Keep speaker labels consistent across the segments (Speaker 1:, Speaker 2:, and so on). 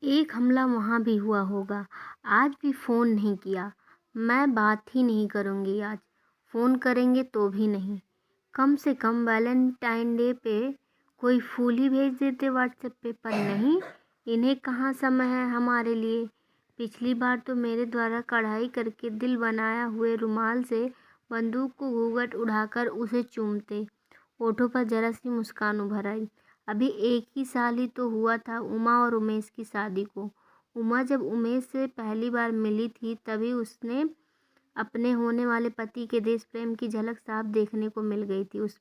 Speaker 1: एक हमला वहाँ भी हुआ होगा। आज भी फ़ोन नहीं किया। मैं बात ही नहीं करूँगी आज। फ़ोन करेंगे तो भी नहीं। कम से कम वैलेंटाइन डे पे कोई फूल ही भेज देते व्हाट्सएप पे, पर नहीं, इन्हें कहाँ समय है हमारे लिए। पिछली बार तो मेरे द्वारा कढ़ाई करके दिल बनाया हुए रुमाल से बंदूक को घूंघट उड़ाकर उसे चूमते होठों पर जरा सी मुस्कान उभर आई। अभी 1 ही साल ही तो हुआ था उमा और उमेश की शादी को। उमा जब उमेश से पहली बार मिली थी तभी उसने अपने होने वाले पति के देश प्रेम की झलक साफ देखने को मिल गई थी। उस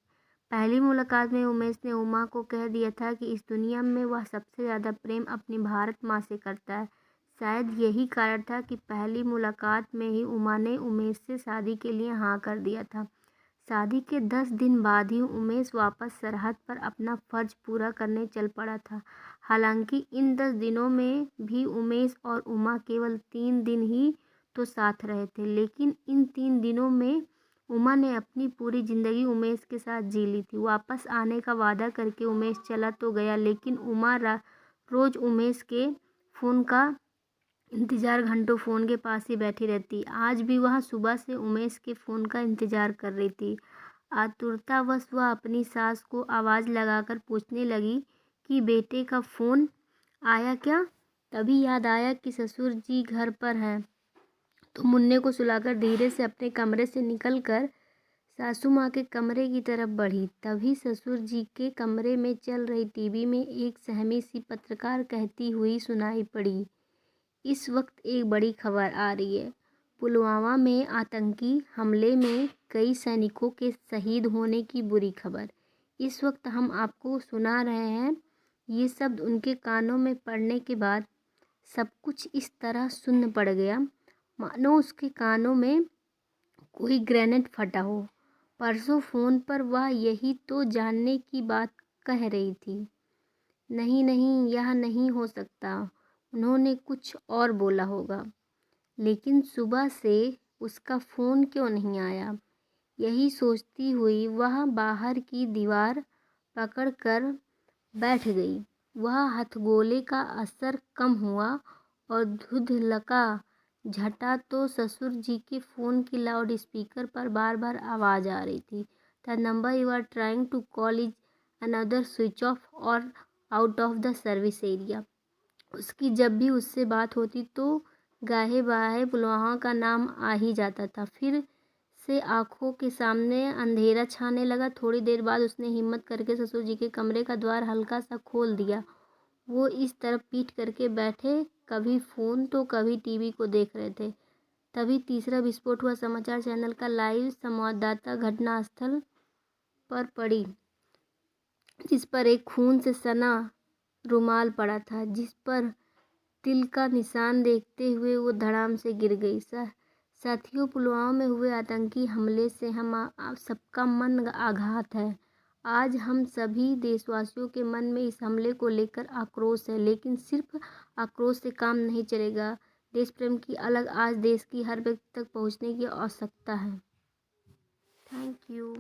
Speaker 1: पहली मुलाकात में उमेश ने उमा को कह दिया था कि इस दुनिया में वह सबसे ज़्यादा प्रेम अपनी भारत माँ से करता है। शायद यही कारण था कि पहली मुलाकात में ही उमा ने उमेश से शादी के लिए हाँ कर दिया था। शादी के 10 दिन बाद ही उमेश वापस सरहद पर अपना फ़र्ज पूरा करने चल पड़ा था। हालांकि इन 10 दिनों में भी उमेश और उमा केवल 3 दिन ही तो साथ रहे थे, लेकिन इन 3 दिनों में उमा ने अपनी पूरी ज़िंदगी उमेश के साथ जी ली थी। वापस आने का वादा करके उमेश चला तो गया, लेकिन उमा रोज़ उमेश के फ़ोन का इंतज़ार घंटों फ़ोन के पास ही बैठी रहती। आज भी वह सुबह से उमेश के फ़ोन का इंतज़ार कर रही थी। आतुरतावश वह अपनी सास को आवाज़ लगाकर पूछने लगी कि बेटे का फ़ोन आया क्या? तभी याद आया कि ससुर जी घर पर हैं, तो मुन्ने को सुलाकर धीरे से अपने कमरे से निकलकर सासू माँ के कमरे की तरफ बढ़ी। तभी ससुर जी के कमरे में चल रही टीवी में एक सहमी सी पत्रकार कहती हुई सुनाई पड़ी, इस वक्त एक बड़ी खबर आ रही है। पुलवामा में आतंकी हमले में कई सैनिकों के शहीद होने की बुरी खबर इस वक्त हम आपको सुना रहे हैं। ये शब्द उनके कानों में पड़ने के बाद सब कुछ इस तरह सुन्न पड़ गया मानो उसके कानों में कोई ग्रेनेड फटा हो। परसों फ़ोन पर वह यही तो जानने की बात कह रही थी। नहीं नहीं, यह नहीं हो सकता। उन्होंने कुछ और बोला होगा, लेकिन सुबह से उसका फ़ोन क्यों नहीं आया? यही सोचती हुई वह बाहर की दीवार पकड़कर बैठ गई। वह हथगोले का असर कम हुआ और धुंधलका झटा तो ससुर जी के फ़ोन की लाउड स्पीकर पर बार बार आवाज़ आ रही थी, the number you are trying to call is another switch off और out of the service area. उसकी जब भी उससे बात होती तो गाहे बाहे पुलवामा का नाम आ ही जाता था। फिर से आंखों के सामने अंधेरा छाने लगा। थोड़ी देर बाद उसने हिम्मत करके ससुर जी के कमरे का द्वार हल्का सा खोल दिया। वो इस तरफ पीठ करके बैठे, कभी फ़ोन तो कभी टीवी को देख रहे थे। तभी तीसरा विस्फोट हुआ। समाचार चैनल का लाइव संवाददाता घटनास्थल पर पड़ी, जिस पर एक खून से सना रुमाल पड़ा था, जिस पर तिल का निशान देखते हुए वो धड़ाम से गिर गई। साथियों, पुलवामा में हुए आतंकी हमले से हम सबका मन आघात है। आज हम सभी देशवासियों के मन में इस हमले को लेकर आक्रोश है, लेकिन सिर्फ आक्रोश से काम नहीं चलेगा। देश प्रेम की अलग आज देश की हर व्यक्ति तक पहुंचने की आवश्यकता है। Thank you.